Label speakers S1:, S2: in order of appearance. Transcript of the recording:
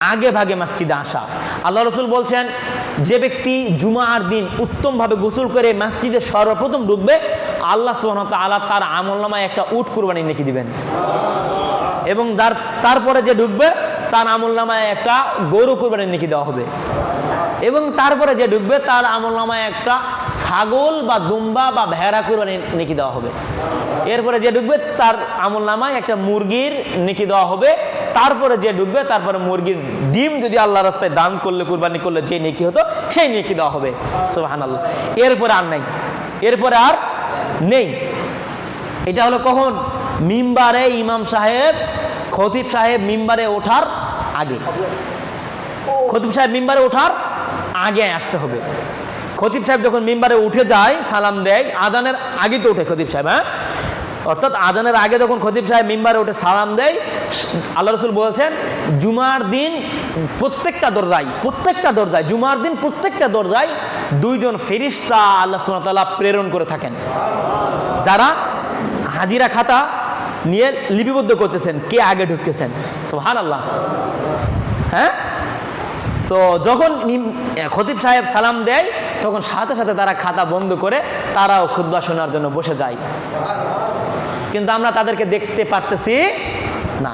S1: আগে ভাগে মসজিদে আসা। আল্লাহ রসুল বলছেন, যে ব্যক্তি জুমার দিন উত্তমভাবে গোসল করে মসজিদে সর্বপ্রথম ঢুকবে, আল্লাহ সুবহানাহু ওয়া তাআলা তার আমলনামায় একটা উট কুরবানি নেকি দিবেন, এবং তারপরে যে ঢুকবে তার আমলনামায় একটা গরু কুরবানির নেকি দেওয়া হবে, এবং তারপরে যে ঢুকবে তার আমলনামায় একটা ছাগল বা দুম্বা বা ভেড়া কুরবানির নেকি দেওয়া হবে। এরপরে যে ঢুকবে তার আমলনামায় একটা মুরগির নেকি দেওয়া হবে। তারপরে যে ঢুকবে তারপরে মুরগির ডিম যদি আল্লাহ রাস্তায় দান করলে, কুরবানি করলে যে নেকি হতো সেই নেকি দেওয়া হবে। সুবহানাল্লাহ। এরপরে আর নাই, এরপরে আর নেই। এটা হলো কখন? মিম্বারে ইমাম সাহেব, খতিব সাহেব মিম্বারে ওঠার আগে। খতিব সাহেব মিম্বারে ওঠার আগে আসতে হবে। খতিব সাহেব যখন মিম্বারে উঠে যায়, সালাম দেয়, আজানের আগে তো উঠে খতিব সাহেব, হ্যাঁ, অর্থাৎ আজানের আগে যখন খতিব সাহেব মিম্বারে উঠে সালাম দেয়, আল্লাহ রসুল বলছেন জুমার দিন প্রত্যেকটা দরজায় জুমার দিন প্রত্যেকটা দরজায় দুইজন ফেরেশতা আল্লাহ সুবহানাহু ওয়া তাআলা প্রেরণ করে থাকেন, যারা হাজিরা খাতা নিয়ে লিপিবদ্ধ করতেছেন কে আগে ঢুকতেছেন। সুবহানাল্লাহ। হ্যাঁ, তো যখন খতিব সাহেব সালাম দেয় তখন সাথে সাথে তারা খাতা বন্ধ করে তারাও খুতবা শোনার জন্য বসে যায়, কিন্তু আমরা তাদেরকে দেখতে পারতেছি না।